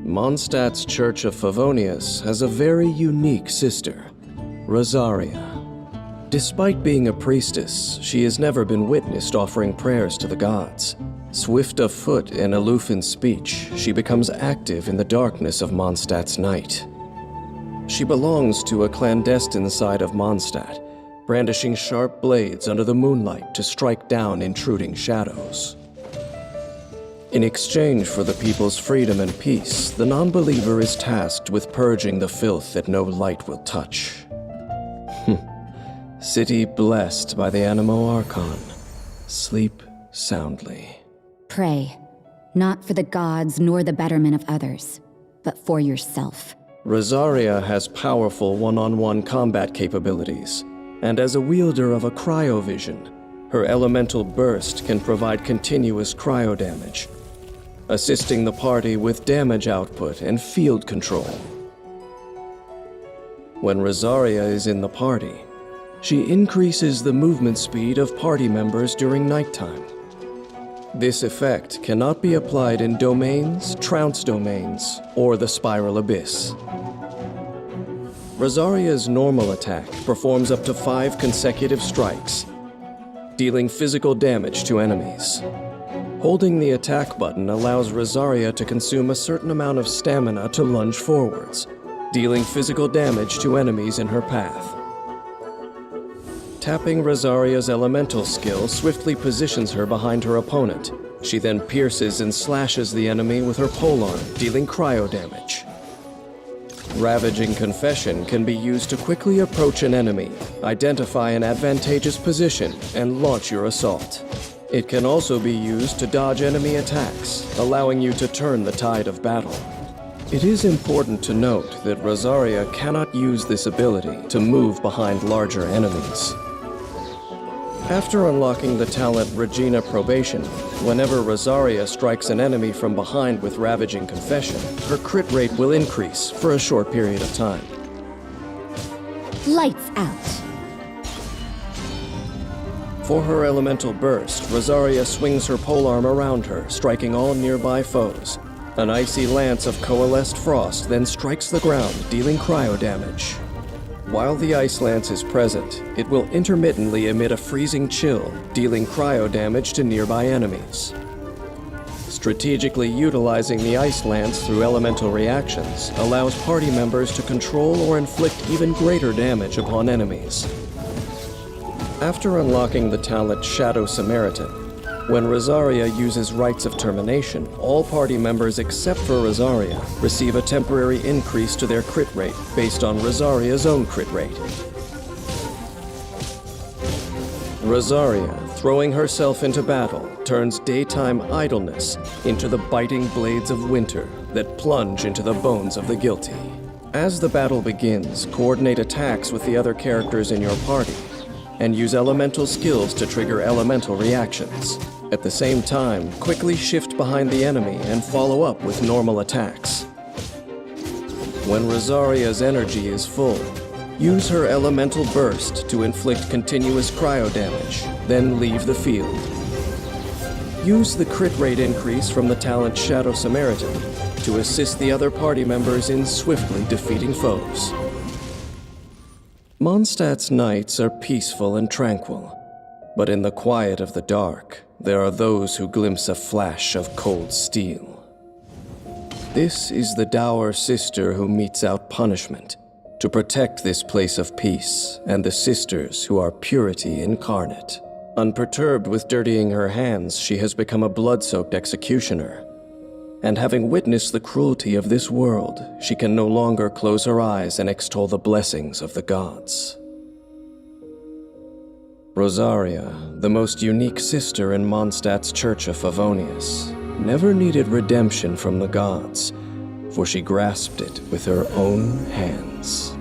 Mondstadt's Church of Favonius has a very unique sister, Rosaria. Despite being a priestess, she has never been witnessed offering prayers to the gods. Swift of foot and aloof in speech, she becomes active in the darkness of Mondstadt's night. She belongs to a clandestine side of Mondstadt, brandishing sharp blades under the moonlight to strike down intruding shadows. In exchange for the people's freedom and peace, the non-believer is tasked with purging the filth that no light will touch. City blessed by the Animo Archon. Sleep soundly. Pray, not for the gods nor the betterment of others, but for yourself. Rosaria has powerful one-on-one combat capabilities, and as a wielder of a cryovision, her elemental burst can provide continuous cryo damage, assisting the party with damage output and field control. When Rosaria is in the party, she increases the movement speed of party members during nighttime. This effect cannot be applied in domains, trounce domains, or the Spiral Abyss. Rosaria's normal attack performs up to 5 consecutive strikes, dealing physical damage to enemies. Holding the attack button allows Rosaria to consume a certain amount of stamina to lunge forwards, dealing physical damage to enemies in her path. Tapping Rosaria's elemental skill swiftly positions her behind her opponent. She then pierces and slashes the enemy with her polearm, dealing cryo damage. Ravaging Confession can be used to quickly approach an enemy, identify an advantageous position, and launch your assault. It can also be used to dodge enemy attacks, allowing you to turn the tide of battle. It is important to note that Rosaria cannot use this ability to move behind larger enemies. After unlocking the talent Regina Probation, whenever Rosaria strikes an enemy from behind with Ravaging Confession, her crit rate will increase for a short period of time. Lights out. For her elemental burst, Rosaria swings her polearm around her, striking all nearby foes. An icy lance of coalesced frost then strikes the ground, dealing cryo damage. While the ice lance is present, it will intermittently emit a freezing chill, dealing cryo damage to nearby enemies. Strategically utilizing the ice lance through elemental reactions allows party members to control or inflict even greater damage upon enemies. After unlocking the talent Shadow Samaritan, when Rosaria uses Rites of Termination, all party members except for Rosaria receive a temporary increase to their crit rate based on Rosaria's own crit rate. Rosaria, throwing herself into battle, turns daytime idleness into the biting blades of winter that plunge into the bones of the guilty. As the battle begins, coordinate attacks with the other characters in your party, and use elemental skills to trigger elemental reactions. At the same time, quickly shift behind the enemy and follow up with normal attacks. When Rosaria's energy is full, use her elemental burst to inflict continuous cryo damage, then leave the field. Use the crit rate increase from the talent Shadow Samaritan to assist the other party members in swiftly defeating foes. Mondstadt's nights are peaceful and tranquil, but in the quiet of the dark, there are those who glimpse a flash of cold steel. This is the dour sister who metes out punishment to protect this place of peace and the sisters who are purity incarnate. Unperturbed with dirtying her hands, she has become a blood-soaked executioner. And having witnessed the cruelty of this world, she can no longer close her eyes and extol the blessings of the gods. Rosaria, the most unique sister in Mondstadt's Church of Favonius, never needed redemption from the gods, for she grasped it with her own hands.